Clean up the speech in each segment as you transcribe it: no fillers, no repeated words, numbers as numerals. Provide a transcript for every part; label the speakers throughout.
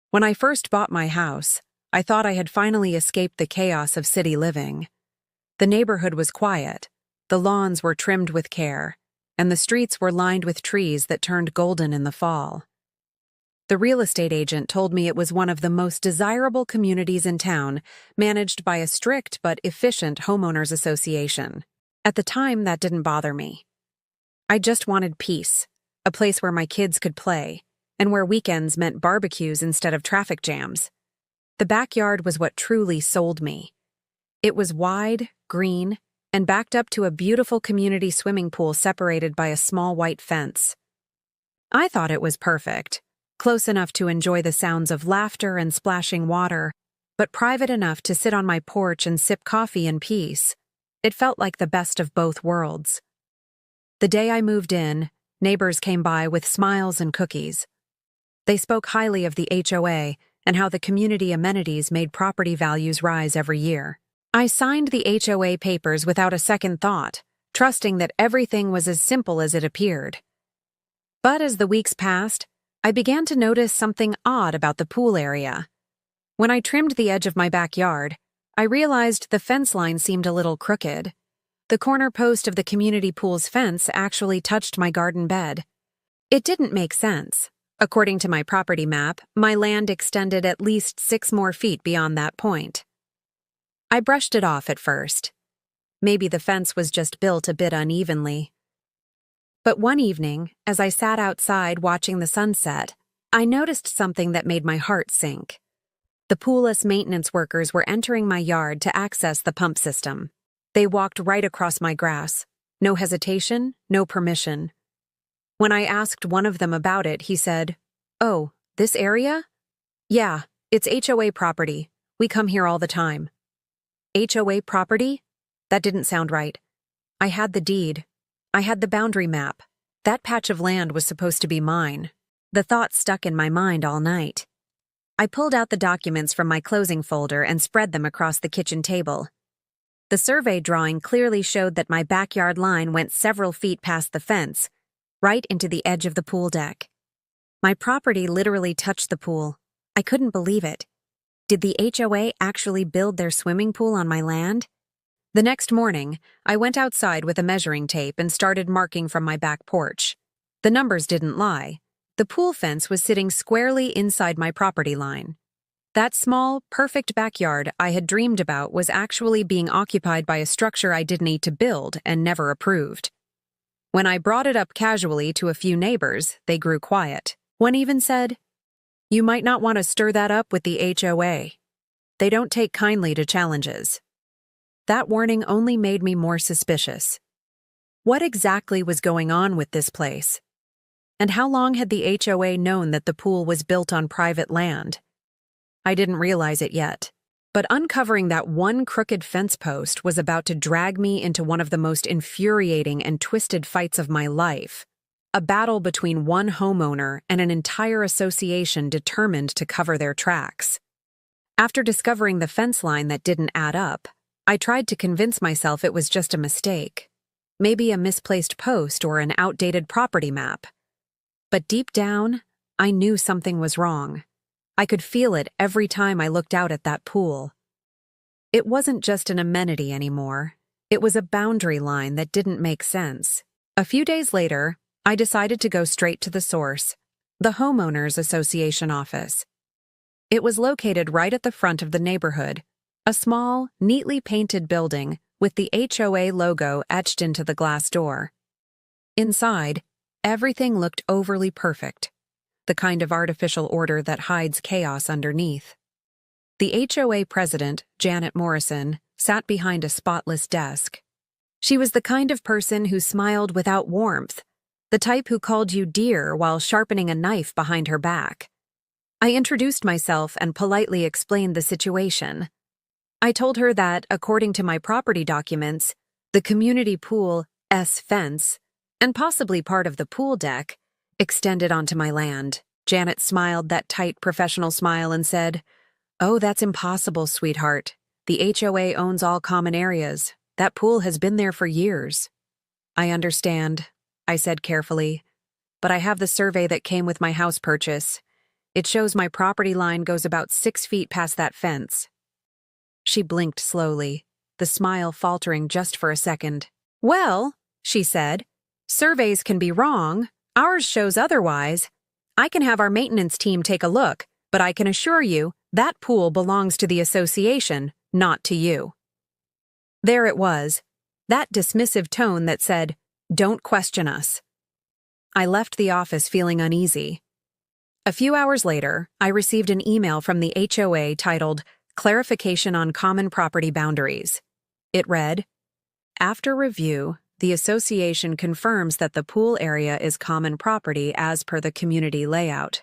Speaker 1: When I first bought my house, I thought I had finally escaped the chaos of city living. The neighborhood was quiet, the lawns were trimmed with care, and the streets were lined with trees that turned golden in the fall. The real estate agent told me it was one of the most desirable communities in town, managed by a strict but efficient homeowners association. At the time, that didn't bother me. I just wanted peace, a place where my kids could play, and where weekends meant barbecues instead of traffic jams. The backyard was what truly sold me. It was wide, green, and backed up to a beautiful community swimming pool separated by a small white fence. I thought it was perfect, close enough to enjoy the sounds of laughter and splashing water, but private enough to sit on my porch and sip coffee in peace. It felt like the best of both worlds. The day I moved in, neighbors came by with smiles and cookies. They spoke highly of the HOA and how the community amenities made property values rise every year. I signed the HOA papers without a second thought, trusting that everything was as simple as it appeared. But as the weeks passed, I began to notice something odd about the pool area. When I trimmed the edge of my backyard, I realized the fence line seemed a little crooked. The corner post of the community pool's fence actually touched my garden bed. It didn't make sense. According to my property map, my land extended at least 6 more feet beyond that point. I brushed it off at first. Maybe the fence was just built a bit unevenly. But one evening, as I sat outside watching the sunset, I noticed something that made my heart sink. The poolless maintenance workers were entering my yard to access the pump system. They walked right across my grass. No hesitation, no permission. When I asked one of them about it, he said, "Oh, this area? Yeah, it's HOA property. We come here all the time." HOA property? That didn't sound right. I had the deed. I had the boundary map. That patch of land was supposed to be mine. The thought stuck in my mind all night. I pulled out the documents from my closing folder and spread them across the kitchen table. The survey drawing clearly showed that my backyard line went several feet past the fence, right into the edge of the pool deck. My property literally touched the pool. I couldn't believe it. Did the HOA actually build their swimming pool on my land? The next morning, I went outside with a measuring tape and started marking from my back porch. The numbers didn't lie. The pool fence was sitting squarely inside my property line. That small, perfect backyard I had dreamed about was actually being occupied by a structure I didn't need to build and never approved. When I brought it up casually to a few neighbors, they grew quiet. One even said, "You might not want to stir that up with the HOA. They don't take kindly to challenges." That warning only made me more suspicious. What exactly was going on with this place? And how long had the HOA known that the pool was built on private land? I didn't realize it yet, but uncovering that one crooked fence post was about to drag me into one of the most infuriating and twisted fights of my life. A battle between one homeowner and an entire association determined to cover their tracks. After discovering the fence line that didn't add up, I tried to convince myself it was just a mistake. Maybe a misplaced post or an outdated property map. But deep down, I knew something was wrong. I could feel it every time I looked out at that pool. It wasn't just an amenity anymore. It was a boundary line that didn't make sense. A few days later, I decided to go straight to the source, the Homeowners Association office. It was located right at the front of the neighborhood, a small, neatly painted building with the HOA logo etched into the glass door. Inside, everything looked overly perfect, the kind of artificial order that hides chaos underneath. The HOA president, Janet Morrison, sat behind a spotless desk. She was the kind of person who smiled without warmth, the type who called you dear while sharpening a knife behind her back. I introduced myself and politely explained the situation. I told her that, according to my property documents, the community pool's fence, and possibly part of the pool deck, extended onto my land. Janet smiled that tight professional smile and said, "Oh, that's impossible, sweetheart. The HOA owns all common areas. That pool has been there for years." "I understand," I said carefully, "but I have the survey that came with my house purchase. It shows my property line goes about 6 feet past that fence. She blinked slowly, the smile faltering just for a second. Well, she said, surveys can be wrong. Ours shows otherwise. I can have our maintenance team take a look, but I can assure you that pool belongs to the association, not to you. There it was, that dismissive tone that said, "Don't question us." I left the office feeling uneasy. A few hours later, I received an email from the HOA titled Clarification on Common Property Boundaries. It read, "After review, the association confirms that the pool area is common property as per the community layout.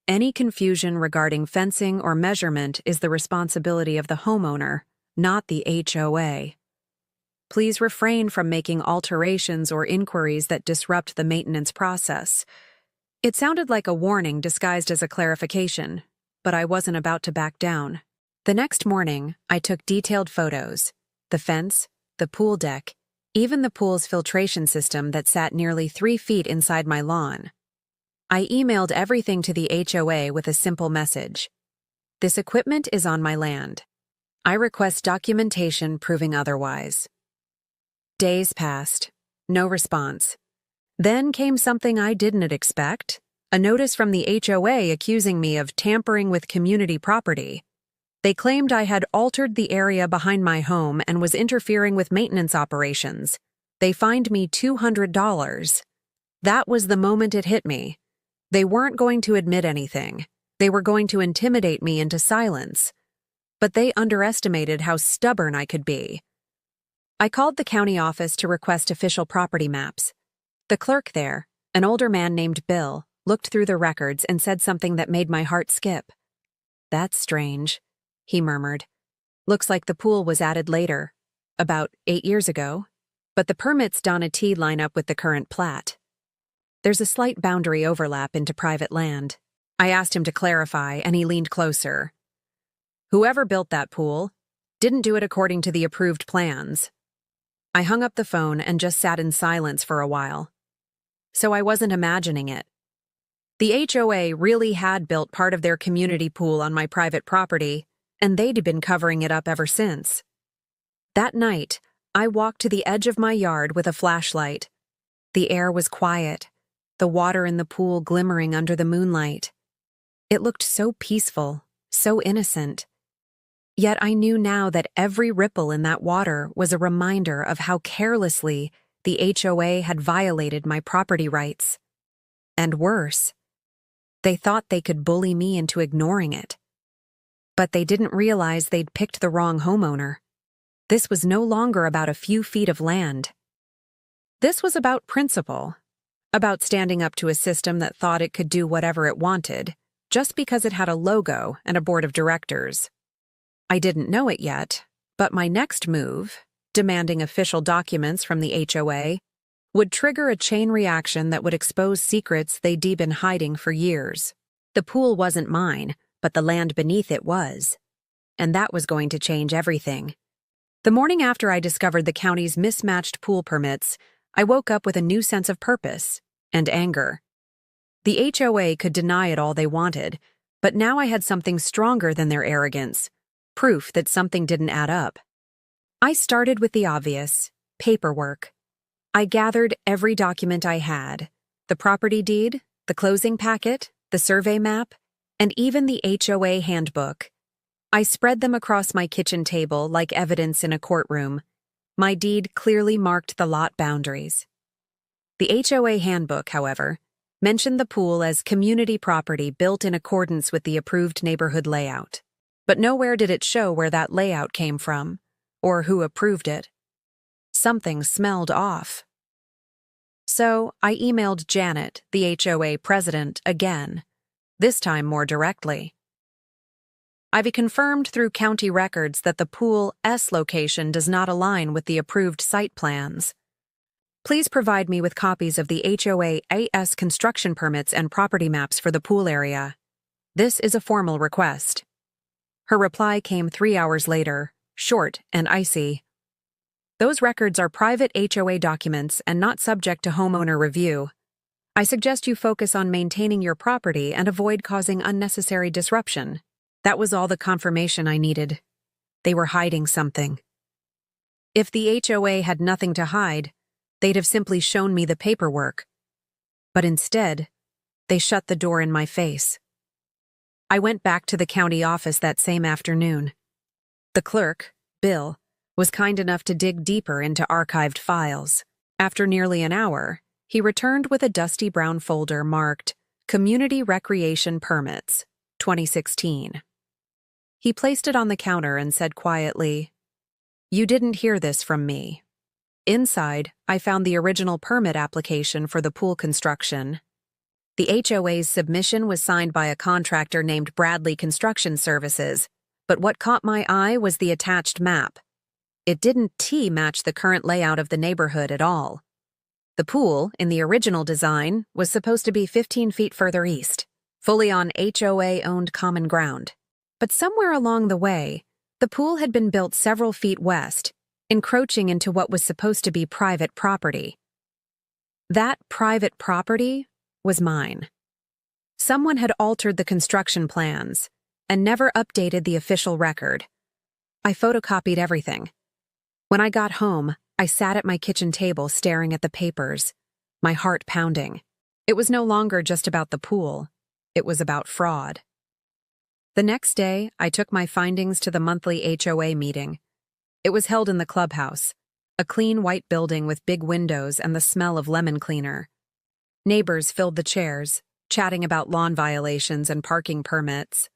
Speaker 1: Any confusion regarding fencing or measurement is the responsibility of the homeowner, not the HOA. Please refrain from making alterations or inquiries that disrupt the maintenance process." It sounded like a warning disguised as a clarification, but I wasn't about to back down. The next morning, I took detailed photos: the fence, the pool deck, even the pool's filtration system that sat nearly 3 feet inside my lawn. I emailed everything to the HOA with a simple message: "This equipment is on my land. I request documentation proving otherwise." Days passed. No response. Then came something I didn't expect: a notice from the HOA accusing me of tampering with community property. They claimed I had altered the area behind my home and was interfering with maintenance operations. They fined me $200. That was the moment it hit me. They weren't going to admit anything. They were going to intimidate me into silence. But they underestimated how stubborn I could be. I called the county office to request official property maps. The clerk there, an older man named Bill, looked through the records and said something that made my heart skip. "That's strange," he murmured. "Looks like the pool was added later, about 8 years ago, but the permits Donna T line up with the current plat. There's a slight boundary overlap into private land." I asked him to clarify, and he leaned closer. "Whoever built that pool didn't do it according to the approved plans." I hung up the phone and just sat in silence for a while. So I wasn't imagining it. The HOA really had built part of their community pool on my private property, and they'd been covering it up ever since. That night, I walked to the edge of my yard with a flashlight. The air was quiet, the water in the pool glimmering under the moonlight. It looked so peaceful, so innocent. Yet I knew now that every ripple in that water was a reminder of how carelessly the HOA had violated my property rights. And worse, they thought they could bully me into ignoring it. But they didn't realize they'd picked the wrong homeowner. This was no longer about a few feet of land. This was about principle, about standing up to a system that thought it could do whatever it wanted, just because it had a logo and a board of directors. I didn't know it yet, but my next move, demanding official documents from the HOA, would trigger a chain reaction that would expose secrets they'd been hiding for years. The pool wasn't mine, but the land beneath it was. And that was going to change everything. The morning after I discovered the county's mismatched pool permits, I woke up with a new sense of purpose and anger. The HOA could deny it all they wanted, but now I had something stronger than their arrogance: proof that something didn't add up. I started with the obvious: paperwork. I gathered every document I had: the property deed, the closing packet, the survey map, and even the HOA handbook. I spread them across my kitchen table like evidence in a courtroom. My deed clearly marked the lot boundaries. The HOA handbook, however, mentioned the pool as community property built in accordance with the approved neighborhood layout. But nowhere did it show where that layout came from, or who approved it. Something smelled off. So I emailed Janet, the HOA president, again, this time more directly. "I've confirmed through county records that the pool S location does not align with the approved site plans. Please provide me with copies of the HOA AS construction permits and property maps for the pool area. This is a formal request." Her reply came 3 hours later, short and icy. "Those records are private HOA documents and not subject to homeowner review. I suggest you focus on maintaining your property and avoid causing unnecessary disruption. That was all the confirmation I needed. They were hiding something. If the HOA had nothing to hide, they'd have simply shown me the paperwork. But instead, they shut the door in my face. I went back to the county office that same afternoon. The clerk, Bill, was kind enough to dig deeper into archived files. After nearly an hour, he returned with a dusty brown folder marked Community Recreation Permits, 2016. He placed it on the counter and said quietly, "You didn't hear this from me." Inside, I found the original permit application for the pool construction. The HOA's submission was signed by a contractor named Bradley Construction Services, but what caught my eye was the attached map. It didn't match the current layout of the neighborhood at all. The pool, in the original design, was supposed to be 15 feet further east, fully on HOA-owned common ground. But somewhere along the way, the pool had been built several feet west, encroaching into what was supposed to be private property. That private property was mine. Someone had altered the construction plans and never updated the official record. I photocopied everything. When I got home, I sat at my kitchen table staring at the papers, my heart pounding. It was no longer just about the pool. It was about fraud. The next day, I took my findings to the monthly HOA meeting. It was held in the clubhouse, a clean white building with big windows and the smell of lemon cleaner. Neighbors filled the chairs, chatting about lawn violations and parking permits.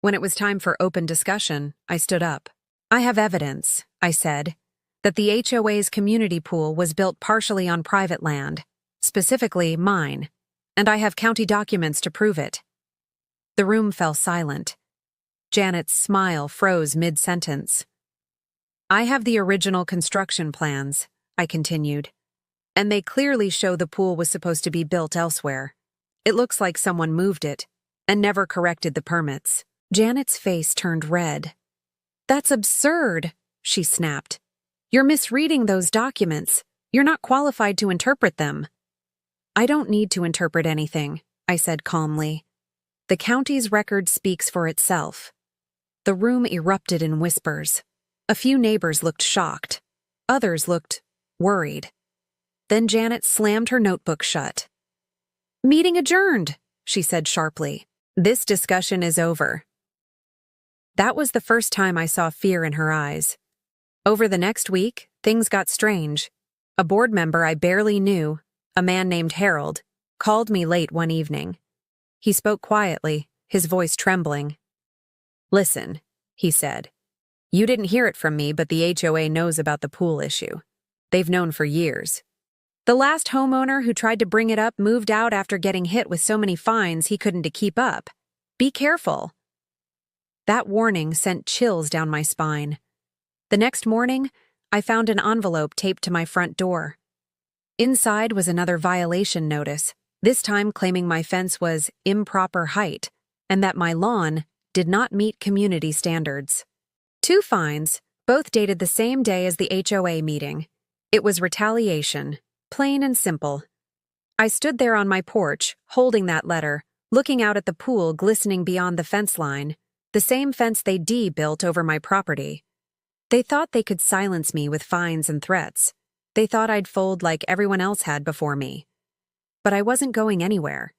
Speaker 1: When it was time for open discussion, I stood up. "I have evidence," I said, "that the HOA's community pool was built partially on private land, specifically mine, and I have county documents to prove it." The room fell silent. Janet's smile froze mid-sentence. "I have the original construction plans," I continued, "and they clearly show the pool was supposed to be built elsewhere. It looks like someone moved it and never corrected the permits." Janet's face turned red. "That's absurd," she snapped. "You're misreading those documents. You're not qualified to interpret them." "I don't need to interpret anything," I said calmly. "The county's record speaks for itself." The room erupted in whispers. A few neighbors looked shocked. Others looked worried. Then Janet slammed her notebook shut. "Meeting adjourned," she said sharply. "This discussion is over." That was the first time I saw fear in her eyes. Over the next week, things got strange. A board member I barely knew, a man named Harold, called me late one evening. He spoke quietly, his voice trembling. "Listen," he said. "You didn't hear it from me, but the HOA knows about the pool issue. They've known for years. The last homeowner who tried to bring it up moved out after getting hit with so many fines he couldn't keep up. Be careful." That warning sent chills down my spine. The next morning, I found an envelope taped to my front door. Inside was another violation notice, this time claiming my fence was improper height and that my lawn did not meet community standards. 2 fines, both dated the same day as the HOA meeting. It was retaliation, plain and simple. I stood there on my porch, holding that letter, looking out at the pool glistening beyond the fence line, the same fence they built over my property. They thought they could silence me with fines and threats. They thought I'd fold like everyone else had before me. But I wasn't going anywhere.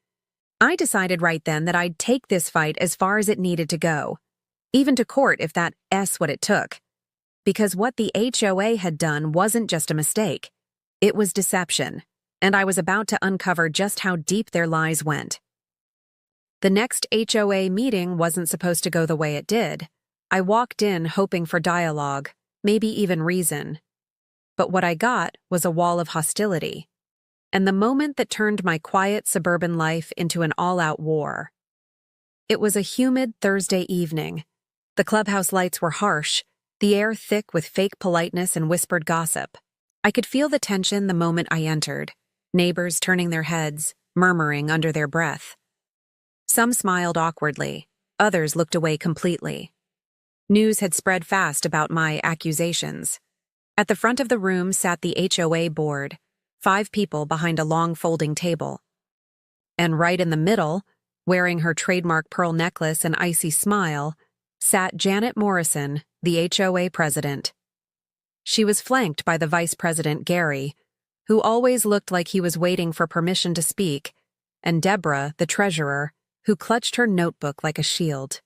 Speaker 1: I decided right then that I'd take this fight as far as it needed to go, even to court if that's what it took. Because what the HOA had done wasn't just a mistake. It was deception, and I was about to uncover just how deep their lies went. The next HOA meeting wasn't supposed to go the way it did. I walked in hoping for dialogue, maybe even reason. But what I got was a wall of hostility, and the moment that turned my quiet suburban life into an all-out war. It was a humid Thursday evening. The clubhouse lights were harsh, the air thick with fake politeness and whispered gossip. I could feel the tension the moment I entered, neighbors turning their heads, murmuring under their breath. Some smiled awkwardly, others looked away completely. News had spread fast about my accusations. At the front of the room sat the HOA board, 5 people behind a long folding table, And right in the middle, wearing her trademark pearl necklace and icy smile, sat Janet Morrison, the HOA president. She was flanked by the vice president, Gary, who always looked like he was waiting for permission to speak, and Deborah, the treasurer, who clutched her notebook like a shield.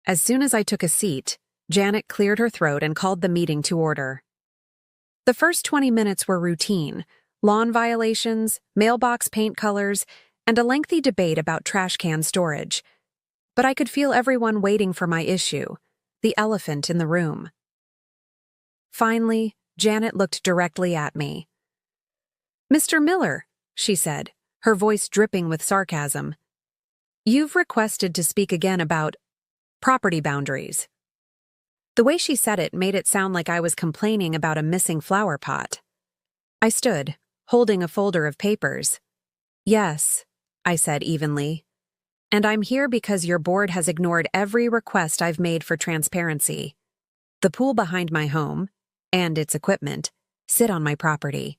Speaker 1: As soon as I took a seat, Janet cleared her throat and called the meeting to order. The first 20 minutes were routine: lawn violations, mailbox paint colors, and a lengthy debate about trash can storage. But I could feel everyone waiting for my issue, the elephant in the room. Finally, Janet looked directly at me. "Mr. Miller," she said, her voice dripping with sarcasm, "you've requested to speak again about property boundaries." The way she said it made it sound like I was complaining about a missing flower pot. I stood, holding a folder of papers. "Yes," I said evenly, "and I'm here because your board has ignored every request I've made for transparency. The pool behind my home, and its equipment, sit on my property.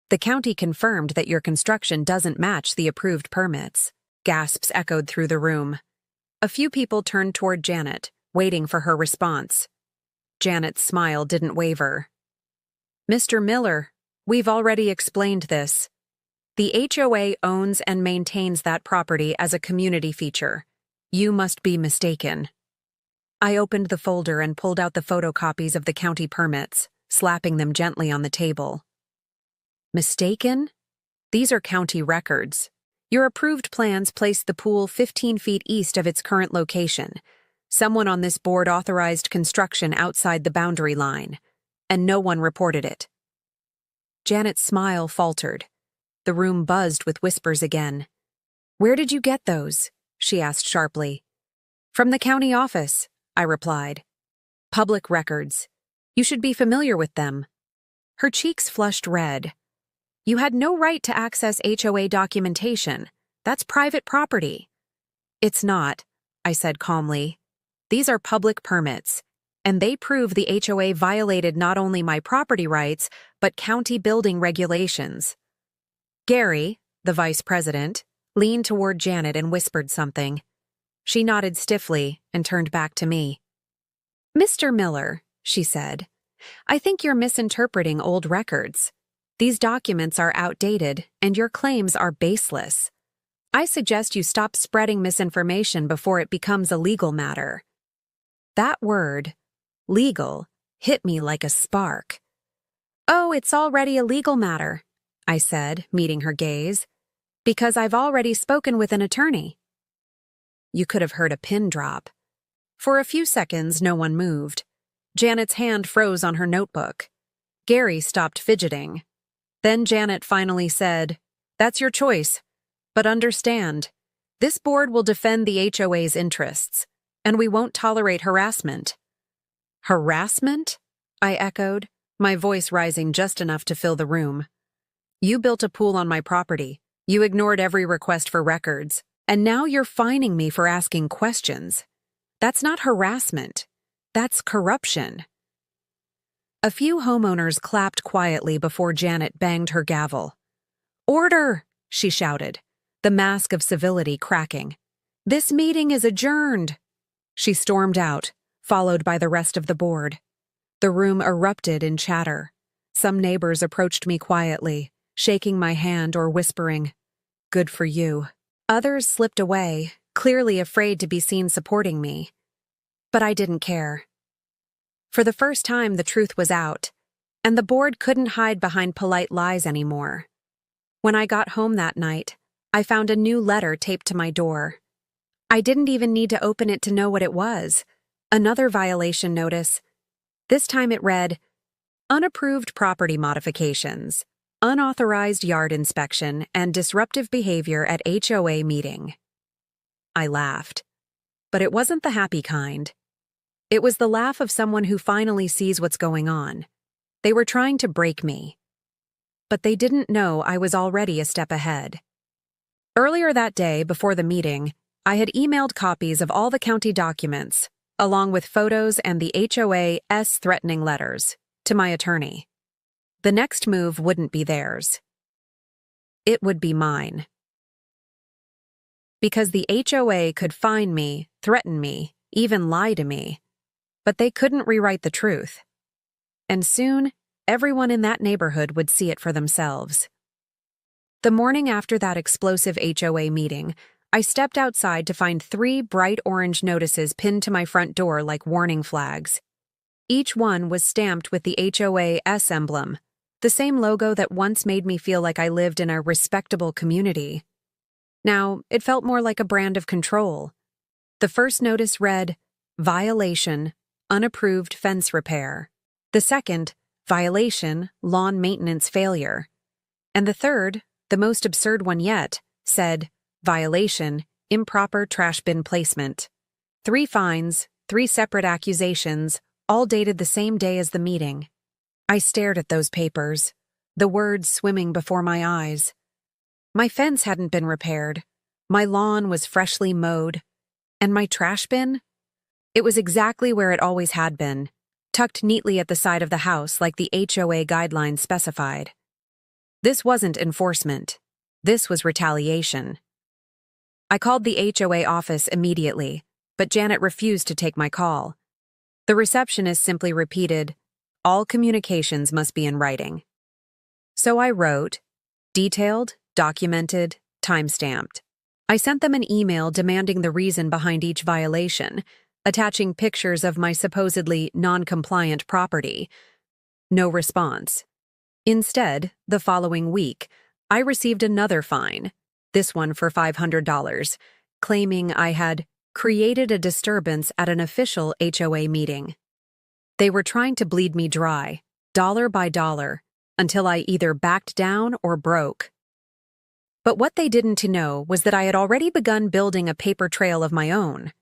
Speaker 1: The county confirmed that your construction doesn't match the approved permits." Gasps echoed through the room. A few people turned toward Janet, waiting for her response. Janet's smile didn't waver. "Mr. Miller, we've already explained this. The HOA owns and maintains that property as a community feature. You must be mistaken." I opened the folder and pulled out the photocopies of the county permits, slapping them gently on the table. "Mistaken? These are county records. Your approved plans place the pool 15 feet east of its current location. Someone on this board authorized construction outside the boundary line, and no one reported it." Janet's smile faltered. The room buzzed with whispers again. "Where did you get those?" she asked sharply. "From the county office," I replied. "Public records. You should be familiar with them." Her cheeks flushed red. "You had no right to access HOA documentation. That's private property." "It's not," I said calmly. "These are public permits, and they prove the HOA violated not only my property rights, but county building regulations." Gary, the vice president, leaned toward Janet and whispered something. She nodded stiffly and turned back to me. "Mr. Miller," she said, "I think you're misinterpreting old records. These documents are outdated, and your claims are baseless. I suggest you stop spreading misinformation before it becomes a legal matter." That word, legal, hit me like a spark. "Oh, it's already a legal matter," I said, meeting her gaze, "because I've already spoken with an attorney." You could have heard a pin drop. For a few seconds, no one moved. Janet's hand froze on her notebook. Gary stopped fidgeting. Then Janet finally said, "That's your choice. But understand, this board will defend the HOA's interests, and we won't tolerate harassment." "Harassment?" I echoed, my voice rising just enough to fill the room. "You built a pool on my property. You ignored every request for records. And now you're fining me for asking questions. That's not harassment. That's corruption." A few homeowners clapped quietly before Janet banged her gavel. "Order!" she shouted, the mask of civility cracking. "This meeting is adjourned." She stormed out, followed by the rest of the board. The room erupted in chatter. Some neighbors approached me quietly, shaking my hand or whispering, "Good for you." Others slipped away, clearly afraid to be seen supporting me. But I didn't care. For the first time, the truth was out, and the board couldn't hide behind polite lies anymore. When I got home that night, I found a new letter taped to my door. I didn't even need to open it to know what it was. Another violation notice. This time it read, "Unapproved property modifications, unauthorized yard inspection, and disruptive behavior at HOA meeting." I laughed. But it wasn't the happy kind. It was the laugh of someone who finally sees what's going on. They were trying to break me. But they didn't know I was already a step ahead. Earlier that day, before the meeting, I had emailed copies of all the county documents, along with photos and the HOA's threatening letters, to my attorney. The next move wouldn't be theirs. It would be mine. because the HOA could fine me, threaten me, even lie to me. But they couldn't rewrite the truth. And soon, everyone in that neighborhood would see it for themselves. The morning after that explosive HOA meeting, I stepped outside to find 3 bright orange notices pinned to my front door like warning flags. Each one was stamped with the HOA's emblem, the same logo that once made me feel like I lived in a respectable community. Now, it felt more like a brand of control. The first notice read, "Violation, unapproved fence repair." The second, "Violation, lawn maintenance failure." And the third, the most absurd one yet, said, "Violation, improper trash bin placement." 3 fines, 3 separate accusations, all dated the same day as the meeting. I stared at those papers, the words swimming before my eyes. My fence hadn't been repaired, my lawn was freshly mowed, and my trash bin? It was exactly where it always had been, tucked neatly at the side of the house like the HOA guidelines specified. This wasn't enforcement. This was retaliation. I called the HOA office immediately, but Janet refused to take my call. The receptionist simply repeated, "All communications must be in writing." So I wrote, detailed, documented, time-stamped. I sent them an email demanding the reason behind each violation, attaching pictures of my supposedly non-compliant property. No response. Instead, the following week, I received another fine, this one for $500, claiming I had created a disturbance at an official HOA meeting. They were trying to bleed me dry, dollar by dollar, until I either backed down or broke. But what they didn't know was that I had already begun building a paper trail of my own.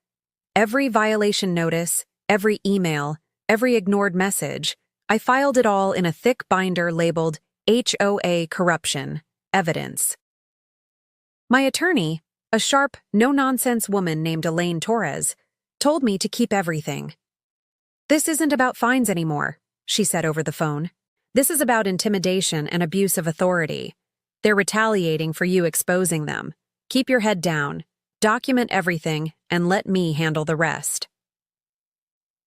Speaker 1: Every violation notice, every email, every ignored message, I filed it all in a thick binder labeled HOA Corruption, Evidence. My attorney, a sharp, no-nonsense woman named Elaine Torres, told me to keep everything. "This isn't about fines anymore," she said over the phone. "This is about intimidation and abuse of authority. They're retaliating for you exposing them. Keep your head down, document everything, and let me handle the rest."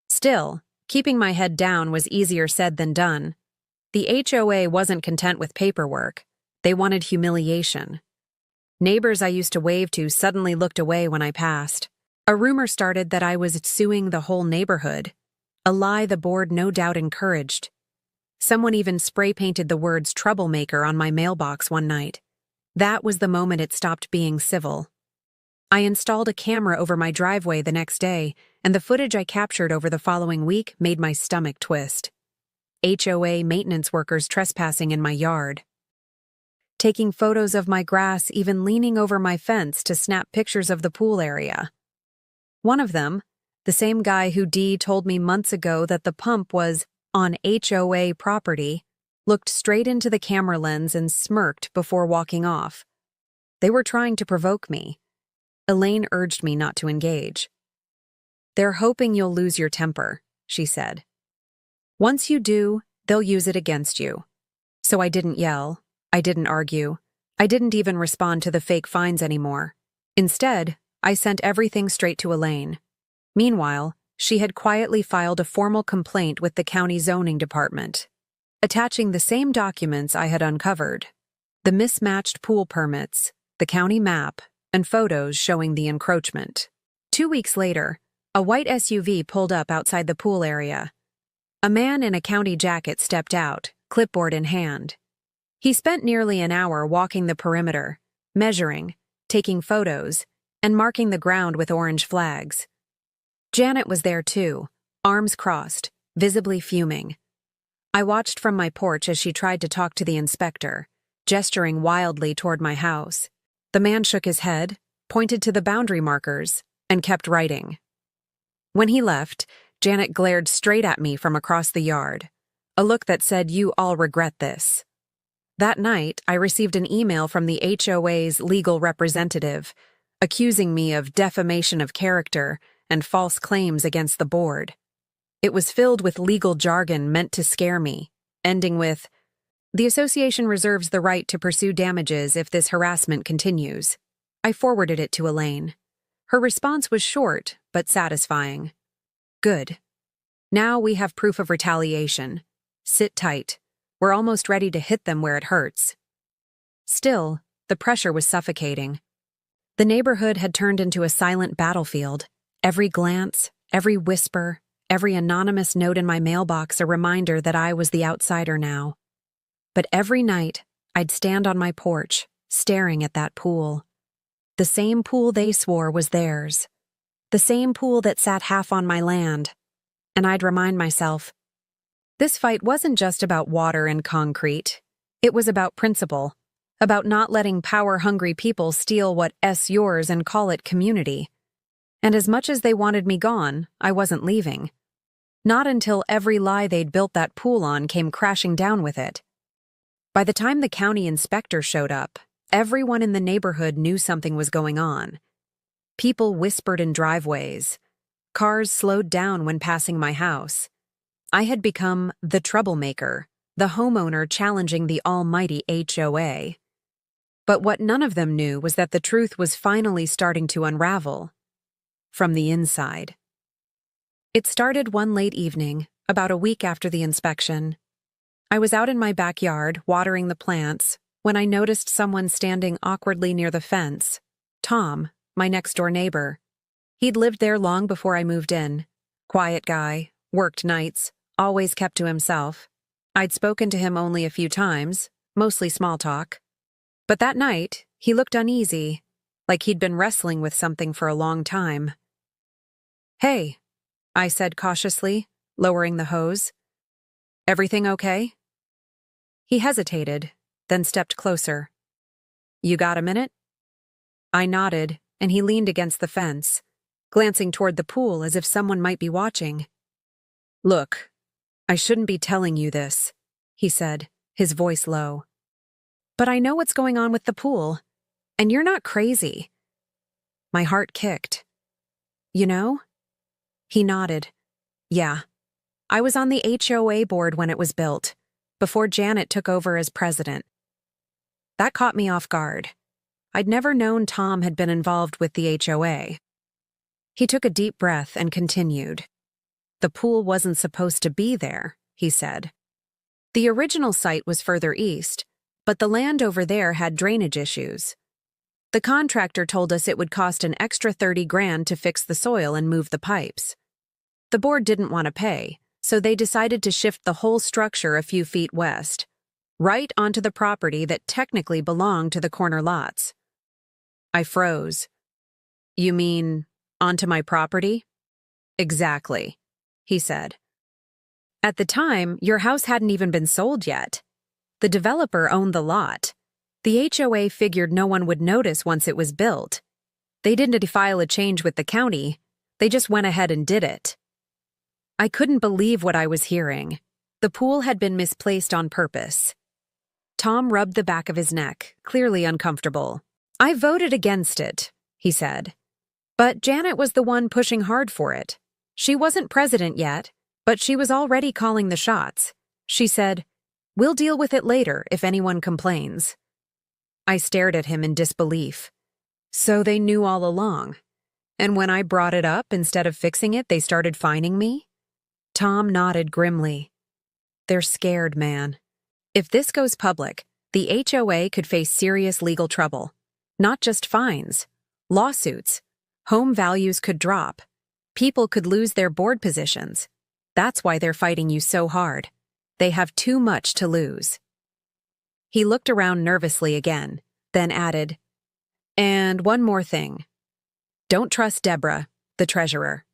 Speaker 1: Still, keeping my head down was easier said than done. The HOA wasn't content with paperwork. They wanted humiliation. Neighbors I used to wave to suddenly looked away when I passed. A rumor started that I was suing the whole neighborhood, a lie the board no doubt encouraged. Someone even spray-painted the words "troublemaker" on my mailbox one night. That was the moment it stopped being civil. I installed a camera over my driveway the next day, and the footage I captured over the following week made my stomach twist. HOA maintenance workers trespassing in my yard. Taking photos of my grass, even leaning over my fence to snap pictures of the pool area. One of them, the same guy who Dee told me months ago that the pump was on HOA property, looked straight into the camera lens and smirked before walking off. They were trying to provoke me. Elaine urged me not to engage. "They're hoping you'll lose your temper," she said. "Once you do, they'll use it against you." So I didn't yell. I didn't argue. I didn't even respond to the fake fines anymore. Instead, I sent everything straight to Elaine. Meanwhile, she had quietly filed a formal complaint with the county zoning department, attaching the same documents I had uncovered: the mismatched pool permits, the county map, and photos showing the encroachment. 2 weeks later, a white SUV pulled up outside the pool area. A man in a county jacket stepped out, clipboard in hand. He spent nearly an hour walking the perimeter, measuring, taking photos, and marking the ground with orange flags. Janet was there too, arms crossed, visibly fuming. I watched from my porch as she tried to talk to the inspector, gesturing wildly toward my house. The man shook his head, pointed to the boundary markers, and kept writing. When he left, Janet glared straight at me from across the yard, a look that said, "You all regret this." That night, I received an email from the HOA's legal representative, accusing me of defamation of character and false claims against the board. It was filled with legal jargon meant to scare me, ending with, "The association reserves the right to pursue damages if this harassment continues. I forwarded it to Elaine. Her response was short, but satisfying. Good. Now we have proof of retaliation. Sit tight. We're almost ready to hit them where it hurts. Still, the pressure was suffocating. The neighborhood had turned into a silent battlefield. Every glance, every whisper, every anonymous note in my mailbox a reminder that I was the outsider now. But every night, I'd stand on my porch, staring at that pool. The same pool they swore was theirs. The same pool that sat half on my land. And I'd remind myself, this fight wasn't just about water and concrete. It was about principle, about not letting power-hungry people steal what's yours and call it community. And as much as they wanted me gone, I wasn't leaving. Not until every lie they'd built that pool on came crashing down with it. By the time the county inspector showed up, everyone in the neighborhood knew something was going on. People whispered in driveways. Cars slowed down when passing my house. I had become the troublemaker, the homeowner challenging the almighty HOA. But what none of them knew was that the truth was finally starting to unravel. From the inside. It started one late evening, about a week after the inspection. I was out in my backyard, watering the plants, when I noticed someone standing awkwardly near the fence. Tom, my next-door neighbor. He'd lived there long before I moved in. Quiet guy, worked nights, always kept to himself. I'd spoken to him only a few times, mostly small talk. But that night, he looked uneasy, like he'd been wrestling with something for a long time. "Hey," I said cautiously, lowering the hose. "Everything okay?" He hesitated, then stepped closer. "You got a minute?" I nodded, and he leaned against the fence, glancing toward the pool as if someone might be watching. "Look, I shouldn't be telling you this," he said, his voice low. "But I know what's going on with the pool, and you're not crazy." My heart kicked. "You know?" He nodded. "Yeah. I was on the HOA board when it was built, before Janet took over as president." That caught me off guard. I'd never known Tom had been involved with the HOA. He took a deep breath and continued. "The pool wasn't supposed to be there," he said. "The original site was further east, but the land over there had drainage issues. The contractor told us it would cost an extra 30 grand to fix the soil and move the pipes. The board didn't want to pay, so they decided to shift the whole structure a few feet west, right onto the property that technically belonged to the corner lots." I froze. "You mean, onto my property?" "Exactly," he said. "At the time, your house hadn't even been sold yet. The developer owned the lot. The HOA figured no one would notice once it was built. They didn't file a change with the county. They just went ahead and did it." I couldn't believe what I was hearing. The pool had been misplaced on purpose. Tom rubbed the back of his neck, clearly uncomfortable. "I voted against it," he said. "But Janet was the one pushing hard for it. She wasn't president yet, but she was already calling the shots. She said, 'We'll deal with it later if anyone complains.'" I stared at him in disbelief. So they knew all along. And when I brought it up, instead of fixing it, they started fining me? Tom nodded grimly. "They're scared, man. If this goes public, the HOA could face serious legal trouble. Not just fines. Lawsuits. Home values could drop. People could lose their board positions. That's why they're fighting you so hard. They have too much to lose." He looked around nervously again, then added, "And one more thing. Don't trust Deborah, the treasurer.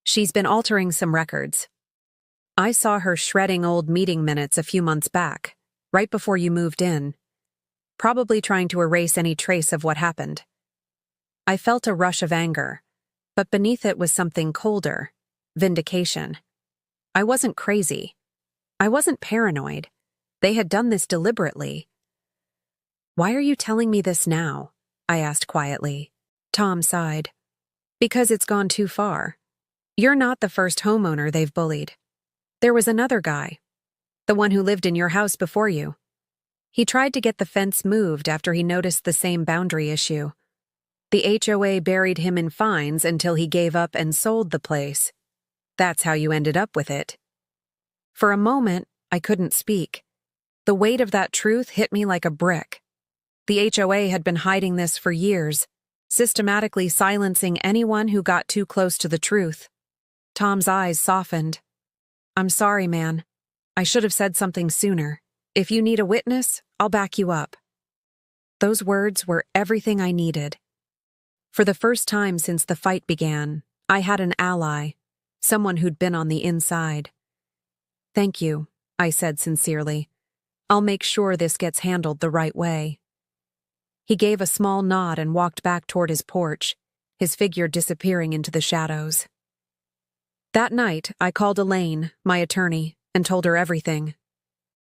Speaker 1: She's been altering some records. I saw her shredding old meeting minutes a few months back, right before you moved in, probably trying to erase any trace of what happened." I felt a rush of anger, but beneath it was something colder, vindication. I wasn't crazy. I wasn't paranoid. They had done this deliberately. "Why are you telling me this now?" I asked quietly. Tom sighed. "Because it's gone too far. You're not the first homeowner they've bullied. There was another guy, the one who lived in your house before you. He tried to get the fence moved after he noticed the same boundary issue. The HOA buried him in fines until he gave up and sold the place. That's how you ended up with it. For a moment, I couldn't speak. The weight of that truth hit me like a brick. The HOA had been hiding this for years, systematically silencing anyone who got too close to the truth. Tom's eyes softened. "I'm sorry, man. I should have said something sooner. If you need a witness, I'll back you up." Those words were everything I needed. For the first time since the fight began, I had an ally, someone who'd been on the inside. "Thank you," I said sincerely. "I'll make sure this gets handled the right way." He gave a small nod and walked back toward his porch, his figure disappearing into the shadows. That night, I called Elaine, my attorney, and told her everything.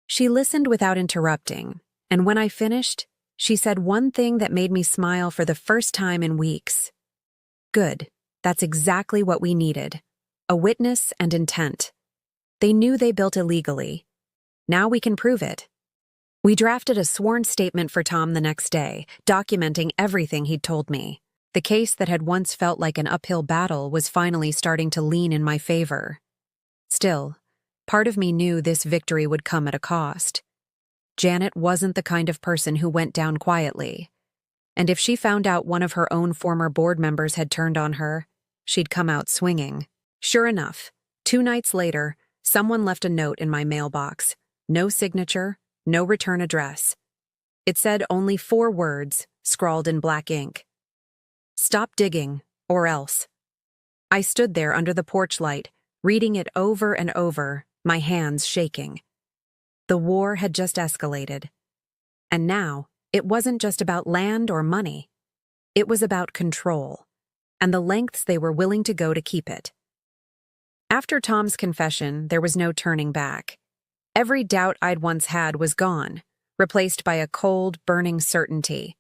Speaker 1: She listened without interrupting, and when I finished, she said one thing that made me smile for the first time in weeks. "Good. That's exactly what we needed. A witness and intent. They knew they built illegally. Now we can prove it." We drafted a sworn statement for Tom the next day, documenting everything he'd told me. The case that had once felt like an uphill battle was finally starting to lean in my favor. Still, part of me knew this victory would come at a cost. Janet wasn't the kind of person who went down quietly. And if she found out one of her own former board members had turned on her, she'd come out swinging. Sure enough, 2 nights later, someone left a note in my mailbox. No signature, no return address. It said only 4 words, scrawled in black ink. "Stop digging, or else." I stood there under the porch light, reading it over and over, my hands shaking. The war had just escalated. And now, it wasn't just about land or money. It was about control, and the lengths they were willing to go to keep it. After Tom's confession, there was no turning back. Every doubt I'd once had was gone, replaced by a cold, burning certainty.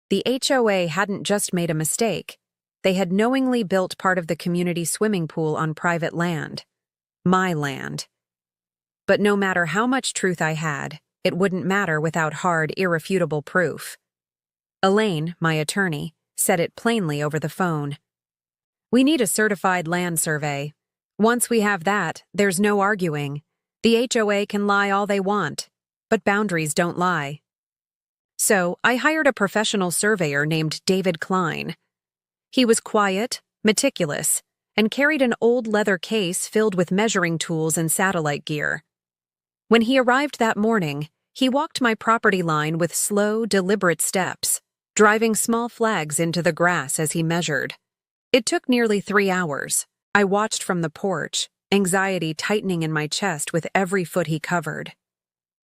Speaker 1: The HOA hadn't just made a mistake. They had knowingly built part of the community swimming pool on private land. My land. But no matter how much truth I had, it wouldn't matter without hard, irrefutable proof. Elaine, my attorney, said it plainly over the phone. "We need a certified land survey. Once we have that, there's no arguing. The HOA can lie all they want, but boundaries don't lie." So I hired a professional surveyor named David Klein. He was quiet, meticulous, and carried an old leather case filled with measuring tools and satellite gear. When he arrived that morning, he walked my property line with slow, deliberate steps, driving small flags into the grass as he measured. It took nearly 3 hours. I watched from the porch, anxiety tightening in my chest with every foot he covered.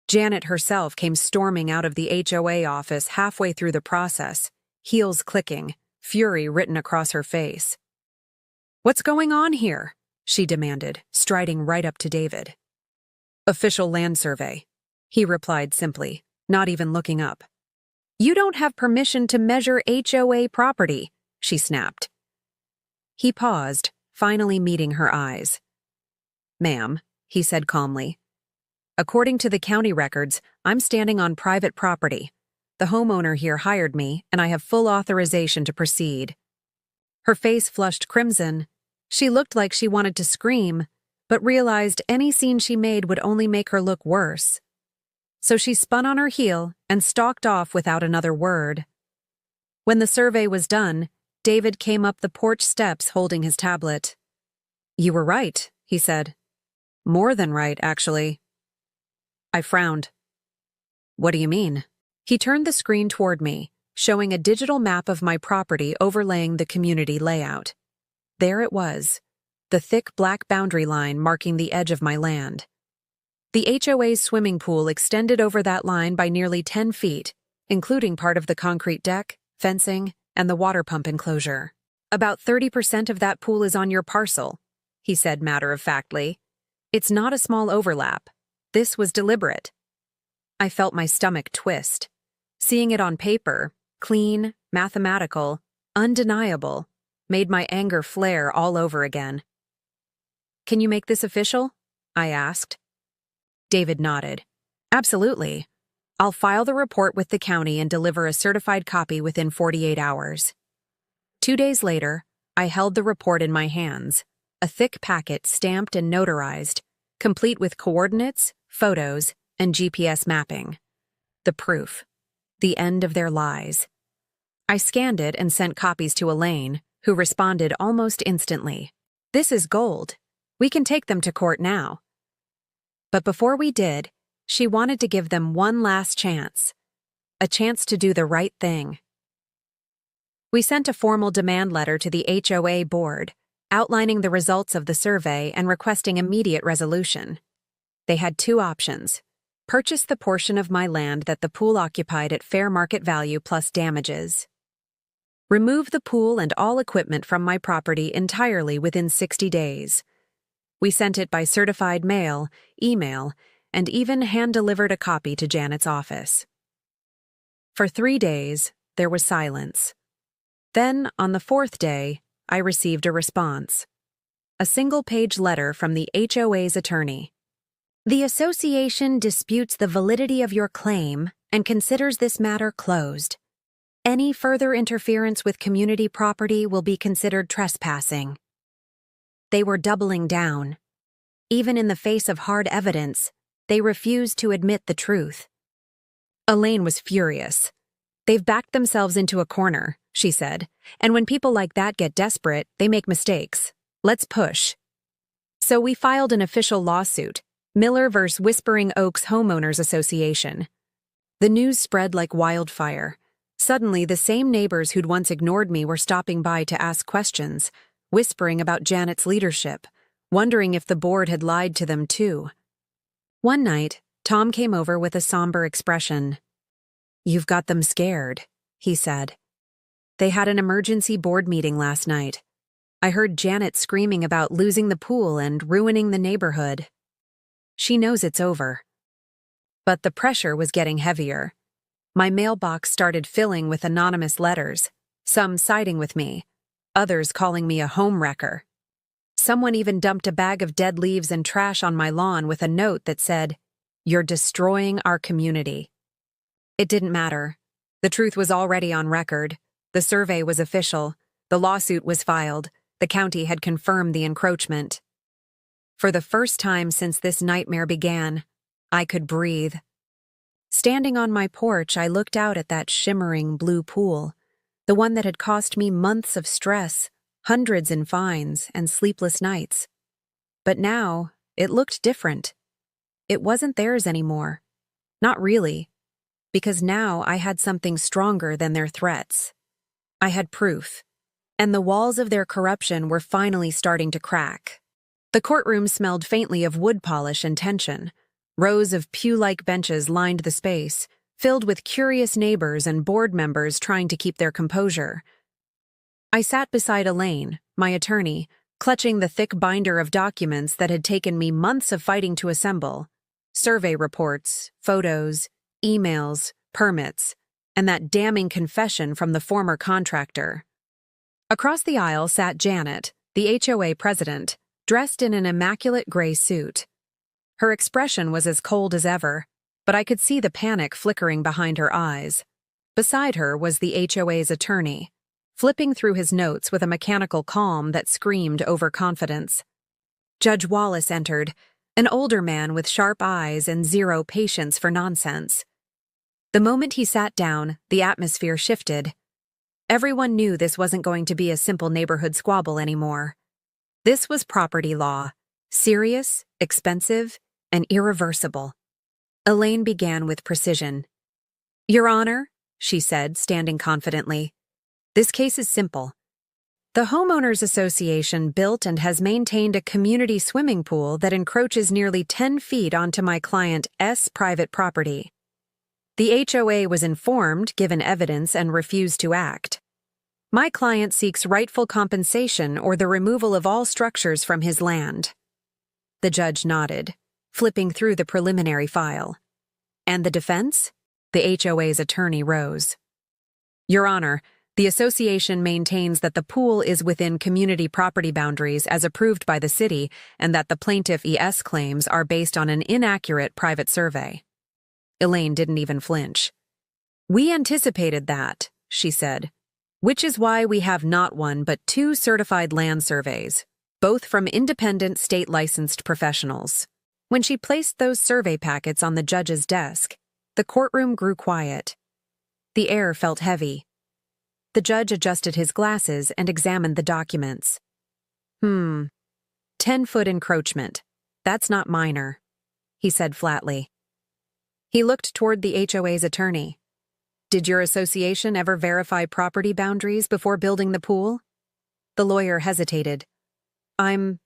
Speaker 1: Janet herself came storming out of the HOA office halfway through the process, heels clicking, fury written across her face. "What's going on here?" she demanded, striding right up to David. "Official land survey," he replied simply, not even looking up. "You don't have permission to measure HOA property," she snapped. He paused, finally meeting her eyes. "Ma'am," he said calmly, "according to the county records, I'm standing on private property. The homeowner here hired me, and I have full authorization to proceed." Her face flushed crimson. She looked like she wanted to scream, but realized any scene she made would only make her look worse. So she spun on her heel and stalked off without another word. When the survey was done, David came up the porch steps holding his tablet. "You were right," he said. "More than right, actually." I frowned. "What do you mean?" He turned the screen toward me, showing a digital map of my property overlaying the community layout. There it was, the thick black boundary line marking the edge of my land. The HOA's swimming pool extended over that line by nearly 10 feet, including part of the concrete deck, fencing, and the water pump enclosure. "About 30% of that pool is on your parcel," he said matter-of-factly. "It's not a small overlap. This was deliberate." I felt my stomach twist. Seeing it on paper, clean, mathematical, undeniable, made my anger flare all over again. "Can you make this official?" I asked. David nodded. "Absolutely. I'll file the report with the county and deliver a certified copy within 48 hours. 2 days later, I held the report in my hands, a thick packet stamped and notarized, complete with coordinates, photos, and GPS mapping. The proof. The end of their lies. I scanned it and sent copies to Elaine, who responded almost instantly. "This is gold. We can take them to court now." But before we did, she wanted to give them one last chance. A chance to do the right thing. We sent a formal demand letter to the HOA board, outlining the results of the survey and requesting immediate resolution. They had 2 options. Purchase the portion of my land that the pool occupied at fair market value plus damages. Remove the pool and all equipment from my property entirely within 60 days. We sent it by certified mail, email, and even hand-delivered a copy to Janet's office. For 3 days, there was silence. Then, on the 4th day, I received a response. A single-page letter from the HOA's attorney. "The association disputes the validity of your claim and considers this matter closed. Any further interference with community property will be considered trespassing." They were doubling down. Even in the face of hard evidence, they refused to admit the truth. Elaine was furious. "They've backed themselves into a corner," she said, "and when people like that get desperate, they make mistakes. Let's push." So we filed an official lawsuit, Miller v. Whispering Oaks Homeowners Association. The news spread like wildfire. Suddenly, the same neighbors who'd once ignored me were stopping by to ask questions, whispering about Janet's leadership, wondering if the board had lied to them too. One night, Tom came over with a somber expression. "You've got them scared," he said. "They had an emergency board meeting last night. I heard Janet screaming about losing the pool and ruining the neighborhood. She knows it's over." But the pressure was getting heavier. My mailbox started filling with anonymous letters, some siding with me, others calling me a home wrecker. Someone even dumped a bag of dead leaves and trash on my lawn with a note that said, "You're destroying our community." It didn't matter. The truth was already on record. The survey was official. The lawsuit was filed. The county had confirmed the encroachment. For the first time since this nightmare began, I could breathe. Standing on my porch, I looked out at that shimmering blue pool, the one that had cost me months of stress, hundreds in fines, and sleepless nights. But now, it looked different. It wasn't theirs anymore. Not really, because now I had something stronger than their threats. I had proof, and the walls of their corruption were finally starting to crack. The courtroom smelled faintly of wood polish and tension. Rows of pew-like benches lined the space, filled with curious neighbors and board members trying to keep their composure. I sat beside Elaine, my attorney, clutching the thick binder of documents that had taken me months of fighting to assemble. Survey reports, photos, emails, permits, and that damning confession from the former contractor. Across the aisle sat Janet, the HOA president, dressed in an immaculate gray suit. Her expression was as cold as ever, but I could see the panic flickering behind her eyes. Beside her was the HOA's attorney, flipping through his notes with a mechanical calm that screamed overconfidence. Judge Wallace entered, an older man with sharp eyes and zero patience for nonsense. The moment he sat down, the atmosphere shifted. Everyone knew this wasn't going to be a simple neighborhood squabble anymore. This was property law, serious, expensive, and irreversible. Elaine began with precision. "Your Honor," she said, standing confidently, "this case is simple. The Homeowners Association built and has maintained a community swimming pool that encroaches nearly 10 feet onto my client S. private property. The HOA was informed, given evidence, and refused to act. My client seeks rightful compensation or the removal of all structures from his land." The judge nodded, flipping through the preliminary file. "And the defense?" The HOA's attorney rose. "Your Honor, the association maintains that the pool is within community property boundaries as approved by the city and that the plaintiff ES claims are based on an inaccurate private survey." Elaine didn't even flinch. "We anticipated that," she said, "which is why we have not one but two certified land surveys, both from independent state-licensed professionals." When she placed those survey packets on the judge's desk, the courtroom grew quiet. The air felt heavy. The judge adjusted his glasses and examined the documents. 10-foot encroachment. That's not minor," he said flatly. He looked toward the HOA's attorney. "Did your association ever verify property boundaries before building the pool?" The lawyer hesitated. "I'm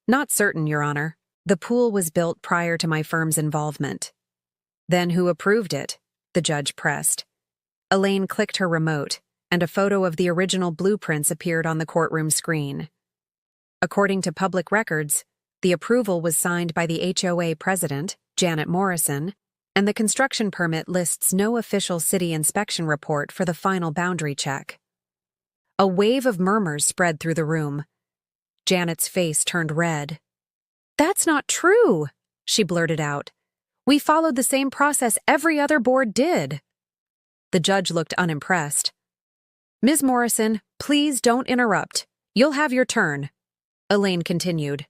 Speaker 1: not certain, Your Honor. The pool was built prior to my firm's involvement." "Then who approved it?" the judge pressed. Elaine clicked her remote, and a photo of the original blueprints appeared on the courtroom screen. According to public records, the approval was signed by the HOA president, Janet Morrison, and the construction permit lists no official city inspection report for the final boundary check. A wave of murmurs spread through the room. Janet's face turned red. "That's not true," she blurted out. "We followed the same process every other board did." The judge looked unimpressed. "Ms. Morrison, please don't interrupt. You'll have your turn," Elaine continued.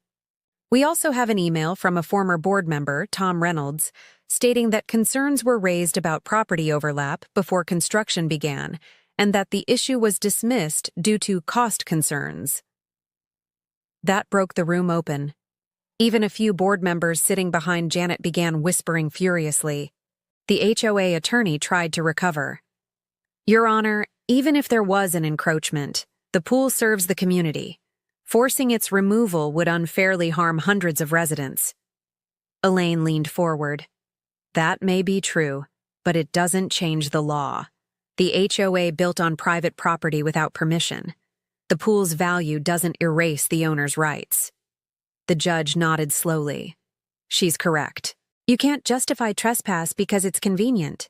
Speaker 1: "We also have an email from a former board member, Tom Reynolds, stating that concerns were raised about property overlap before construction began and that the issue was dismissed due to cost concerns." That broke the room open. Even a few board members sitting behind Janet began whispering furiously. The HOA attorney tried to recover. "Your Honor, even if there was an encroachment, the pool serves the community. Forcing its removal would unfairly harm hundreds of residents." Elaine leaned forward. "That may be true, but it doesn't change the law. The HOA built on private property without permission. The pool's value doesn't erase the owner's rights." The judge nodded slowly. "She's correct. You can't justify trespass because it's convenient."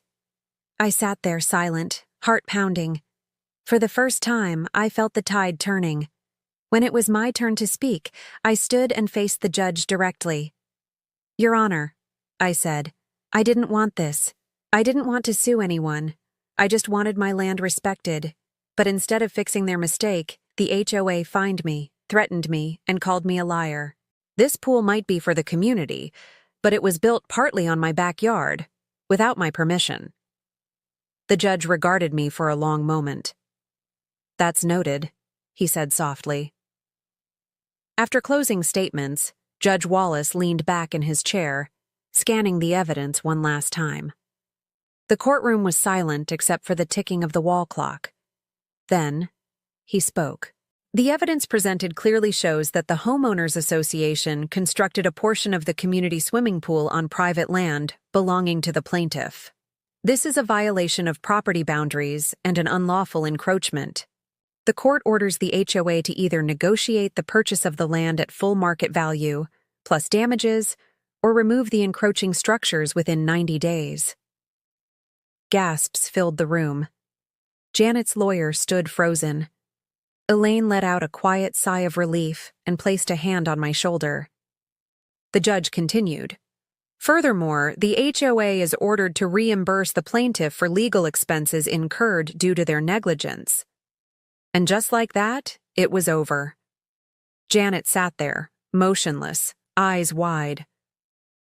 Speaker 1: I sat there silent, heart pounding. For the first time, I felt the tide turning. When it was my turn to speak, I stood and faced the judge directly. "Your Honor," I said, "I didn't want this. I didn't want to sue anyone. I just wanted my land respected. But instead of fixing their mistake, the HOA fined me, threatened me, and called me a liar. This pool might be for the community, but it was built partly on my backyard, without my permission." The judge regarded me for a long moment. "That's noted," he said softly. After closing statements, Judge Wallace leaned back in his chair, scanning the evidence one last time. The courtroom was silent except for the ticking of the wall clock. Then, he spoke. "The evidence presented clearly shows that the Homeowners Association constructed a portion of the community swimming pool on private land belonging to the plaintiff. This is a violation of property boundaries and an unlawful encroachment. The court orders the HOA to either negotiate the purchase of the land at full market value, plus damages, or remove the encroaching structures within 90 days. Gasps filled the room. Janet's lawyer stood frozen. Elaine let out a quiet sigh of relief and placed a hand on my shoulder. The judge continued. "Furthermore, the HOA is ordered to reimburse the plaintiff for legal expenses incurred due to their negligence." And just like that, it was over. Janet sat there, motionless, eyes wide.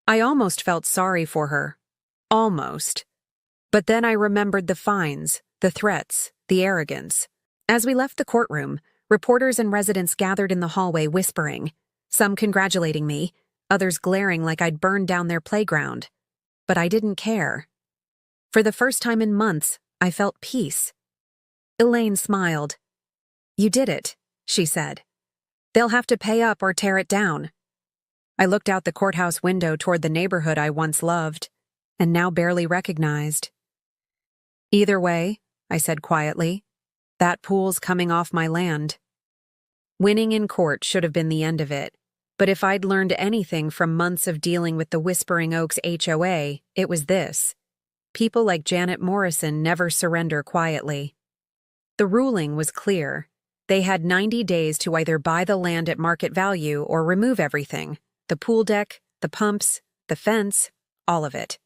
Speaker 1: I almost felt sorry for her. Almost. But then I remembered the fines, the threats, the arrogance. As we left the courtroom, reporters and residents gathered in the hallway whispering, some congratulating me, others glaring like I'd burned down their playground. But I didn't care. For the first time in months, I felt peace. Elaine smiled. "You did it," she said. "They'll have to pay up or tear it down." I looked out the courthouse window toward the neighborhood I once loved, and now barely recognized. "Either way," I said quietly, "that pool's coming off my land." Winning in court should have been the end of it, but if I'd learned anything from months of dealing with the Whispering Oaks HOA, it was this. People like Janet Morrison never surrender quietly. The ruling was clear. They had 90 days to either buy the land at market value or remove everything, the pool deck, the pumps, the fence, all of it.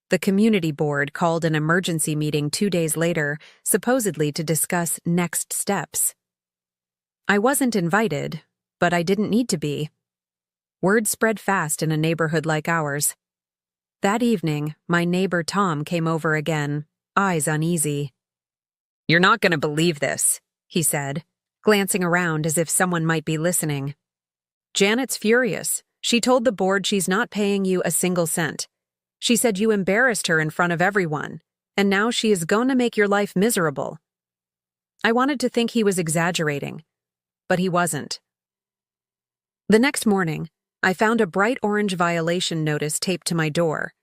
Speaker 1: The community board called an emergency meeting 2 days later, supposedly to discuss next steps. I wasn't invited, but I didn't need to be. Word spread fast in a neighborhood like ours. That evening, my neighbor Tom came over again, eyes uneasy. "You're not going to believe this," he said, glancing around as if someone might be listening. "Janet's furious. She told the board she's not paying you a single cent. She said you embarrassed her in front of everyone, and now she is going to make your life miserable." I wanted to think he was exaggerating, but he wasn't. The next morning, I found a bright orange violation notice taped to my door.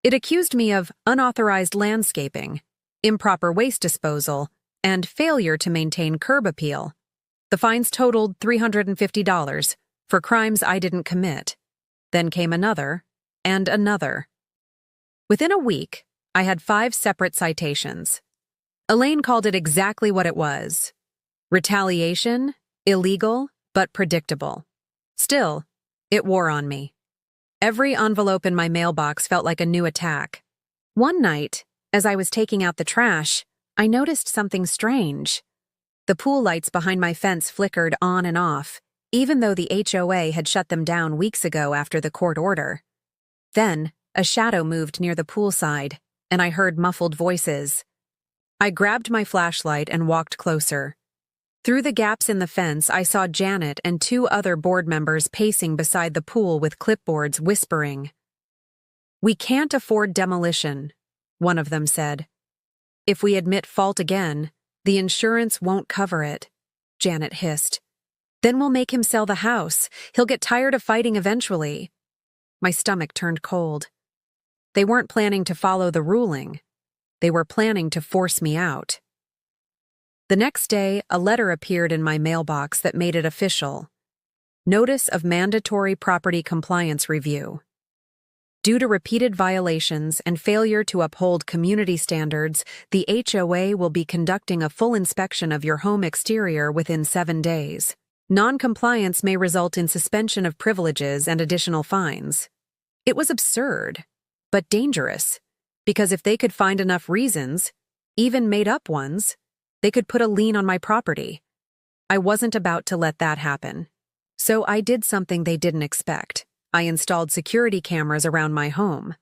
Speaker 1: It accused me of unauthorized landscaping, improper waste disposal, and failure to maintain curb appeal. The fines totaled $350 for crimes I didn't commit. Then came another, and another. Within a week, I had 5 separate citations. Elaine called it exactly what it was: retaliation, illegal, but predictable. Still, it wore on me. Every envelope in my mailbox felt like a new attack. One night, as I was taking out the trash, I noticed something strange. The pool lights behind my fence flickered on and off, even though the HOA had shut them down weeks ago after the court order. Then, a shadow moved near the poolside, and I heard muffled voices. I grabbed my flashlight and walked closer. Through the gaps in the fence, I saw Janet and 2 other board members pacing beside the pool with clipboards, whispering. "We can't afford demolition," one of them said. "If we admit fault again, the insurance won't cover it," Janet hissed. "Then we'll make him sell the house. He'll get tired of fighting eventually." My stomach turned cold. They weren't planning to follow the ruling. They were planning to force me out. The next day, a letter appeared in my mailbox that made it official. Notice of Mandatory Property Compliance Review. Due to repeated violations and failure to uphold community standards, the HOA will be conducting a full inspection of your home exterior within 7 days. Non-compliance may result in suspension of privileges and additional fines. It was absurd, but dangerous, because if they could find enough reasons, even made-up ones, they could put a lien on my property. I wasn't about to let that happen. So I did something they didn't expect. I installed security cameras around my home,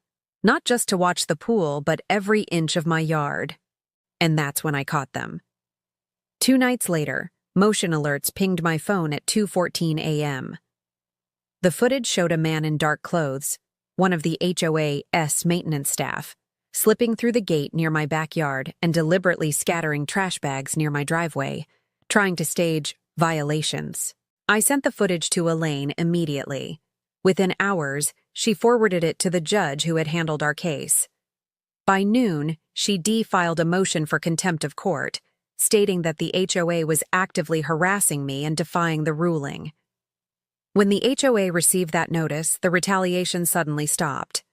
Speaker 1: not just to watch the pool, but every inch of my yard. And that's when I caught them. 2 nights later, motion alerts pinged my phone at 2:14 a.m. The footage showed a man in dark clothes, one of the HOA's maintenance staff, slipping through the gate near my backyard and deliberately scattering trash bags near my driveway, trying to stage violations. I sent the footage to Elaine immediately. Within hours, she forwarded it to the judge who had handled our case. By noon, she filed a motion for contempt of court, stating that the HOA was actively harassing me and defying the ruling. When the HOA received that notice, the retaliation suddenly stopped.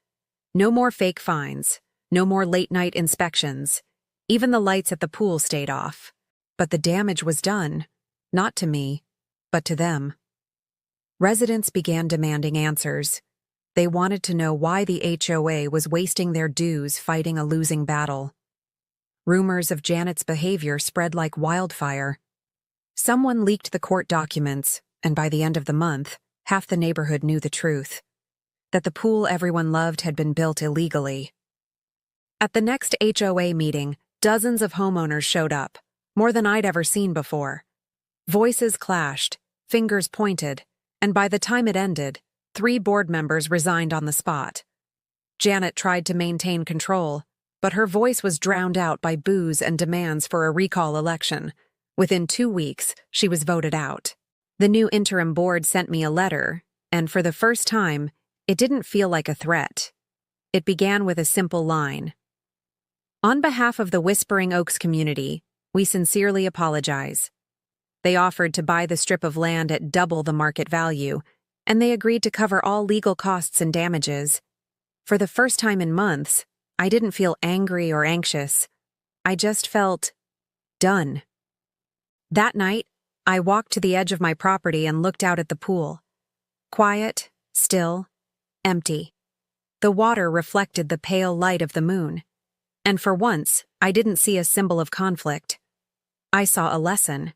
Speaker 1: No more fake fines. No more late-night inspections. Even the lights at the pool stayed off. But the damage was done, not to me, but to them. Residents began demanding answers. They wanted to know why the HOA was wasting their dues fighting a losing battle. Rumors of Janet's behavior spread like wildfire. Someone leaked the court documents, and by the end of the month, half the neighborhood knew the truth: that the pool everyone loved had been built illegally. At the next HOA meeting, dozens of homeowners showed up, more than I'd ever seen before. Voices clashed, fingers pointed, and by the time it ended, 3 board members resigned on the spot. Janet tried to maintain control, but her voice was drowned out by boos and demands for a recall election. Within 2 weeks, she was voted out. The new interim board sent me a letter, and for the first time, it didn't feel like a threat. It began with a simple line. "On behalf of the Whispering Oaks community, we sincerely apologize." They offered to buy the strip of land at double the market value, and they agreed to cover all legal costs and damages. For the first time in months, I didn't feel angry or anxious. I just felt done. That night, I walked to the edge of my property and looked out at the pool. Quiet, still, empty. The water reflected the pale light of the moon. And for once, I didn't see a symbol of conflict. I saw a lesson.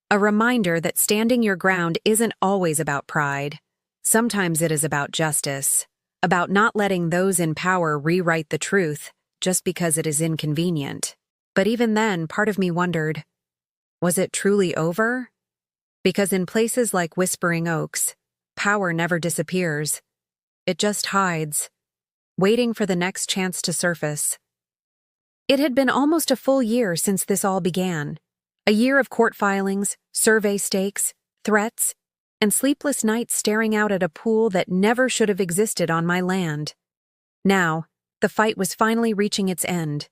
Speaker 1: A reminder that standing your ground isn't always about pride. Sometimes it is about justice, about not letting those in power rewrite the truth just because it is inconvenient. But even then, part of me wondered, was it truly over? Because in places like Whispering Oaks, power never disappears. It just hides, waiting for the next chance to surface. It had been almost a full year since this all began. A year of court filings, survey stakes, threats, and sleepless nights staring out at a pool that never should have existed on my land. Now, the fight was finally reaching its end.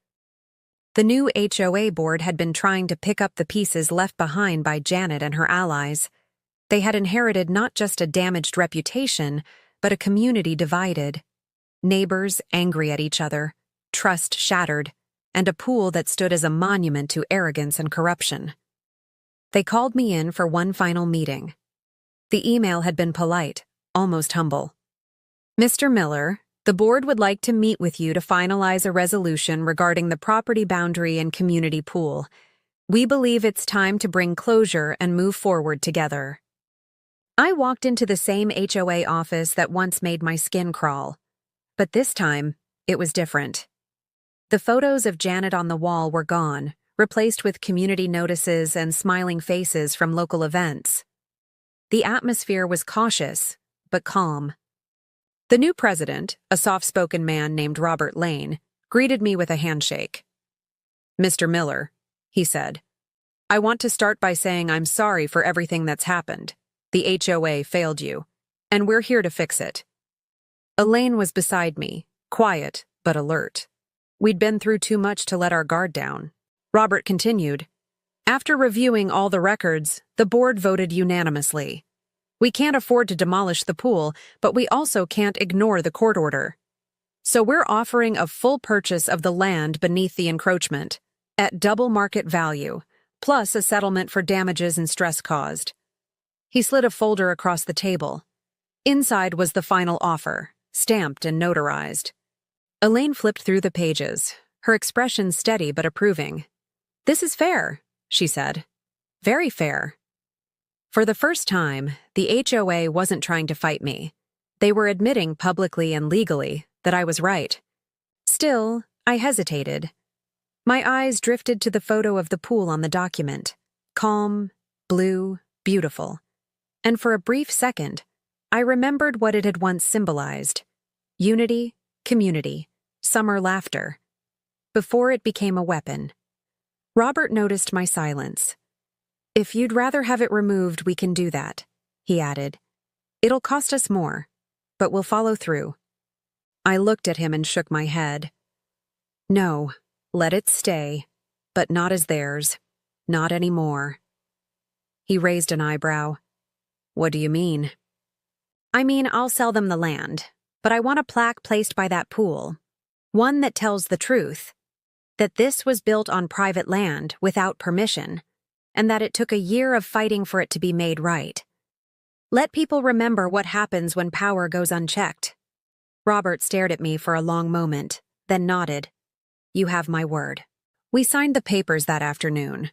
Speaker 1: The new HOA board had been trying to pick up the pieces left behind by Janet and her allies. They had inherited not just a damaged reputation, but a community divided. Neighbors angry at each other, trust shattered, and a pool that stood as a monument to arrogance and corruption. They called me in for one final meeting. The email had been polite, almost humble. "Mr. Miller, the board would like to meet with you to finalize a resolution regarding the property boundary and community pool. We believe it's time to bring closure and move forward together." I walked into the same HOA office that once made my skin crawl. But this time, it was different. The photos of Janet on the wall were gone, replaced with community notices and smiling faces from local events. The atmosphere was cautious, but calm. The new president, a soft-spoken man named Robert Lane, greeted me with a handshake. "Mr. Miller," he said, "I want to start by saying I'm sorry for everything that's happened. The HOA failed you, and we're here to fix it." Elaine was beside me, quiet but alert. We'd been through too much to let our guard down. Robert continued, "After reviewing all the records, the board voted unanimously. We can't afford to demolish the pool, but we also can't ignore the court order. So we're offering a full purchase of the land beneath the encroachment, at double market value, plus a settlement for damages and stress caused." He slid a folder across the table. Inside was the final offer, stamped and notarized. Elaine flipped through the pages, her expression steady but approving. "This is fair," she said. "Very fair." For the first time, the HOA wasn't trying to fight me. They were admitting publicly and legally that I was right. Still, I hesitated. My eyes drifted to the photo of the pool on the document. Calm, blue, beautiful. And for a brief second, I remembered what it had once symbolized. Unity, community, summer laughter. Before it became a weapon. Robert noticed my silence. "If you'd rather have it removed, we can do that," he added. "It'll cost us more, but we'll follow through." I looked at him and shook my head. "No, let it stay, but not as theirs. Not anymore." He raised an eyebrow. "What do you mean?" "I mean, I'll sell them the land, but I want a plaque placed by that pool. One that tells the truth. That this was built on private land without permission, and that it took a year of fighting for it to be made right. Let people remember what happens when power goes unchecked." Robert stared at me for a long moment, then nodded. "You have my word." We signed the papers that afternoon.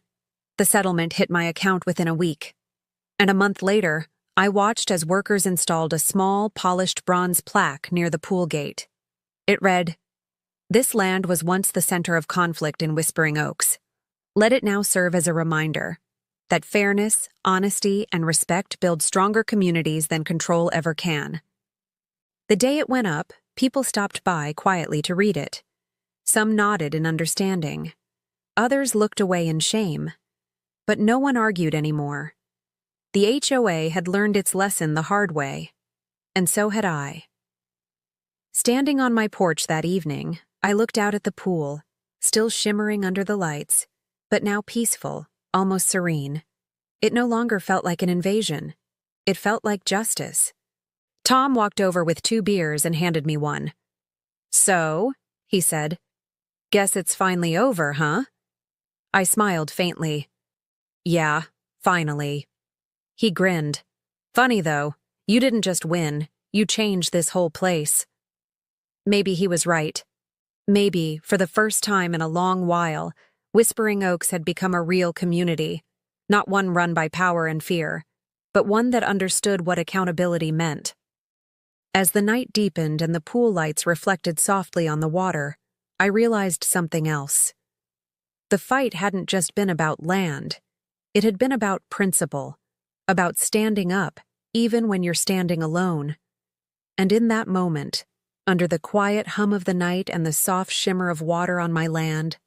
Speaker 1: The settlement hit my account within a week. And a month later, I watched as workers installed a small, polished bronze plaque near the pool gate. It read, "This land was once the center of conflict in Whispering Oaks. Let it now serve as a reminder that fairness, honesty, and respect build stronger communities than control ever can." The day it went up, people stopped by quietly to read it. Some nodded in understanding. Others looked away in shame. But no one argued anymore. The HOA had learned its lesson the hard way, and so had I. Standing on my porch that evening, I looked out at the pool, still shimmering under the lights, but now peaceful, almost serene. It no longer felt like an invasion. It felt like justice. Tom walked over with 2 beers and handed me one. "So," he said, "guess it's finally over, huh?" I smiled faintly. "Yeah, finally." He grinned. "Funny though, you didn't just win, you changed this whole place." Maybe he was right. Maybe, for the first time in a long while, Whispering Oaks had become a real community, not one run by power and fear, but one that understood what accountability meant. As the night deepened and the pool lights reflected softly on the water, I realized something else. The fight hadn't just been about land. It had been about principle, about standing up, even when you're standing alone. And in that moment, under the quiet hum of the night and the soft shimmer of water on my land,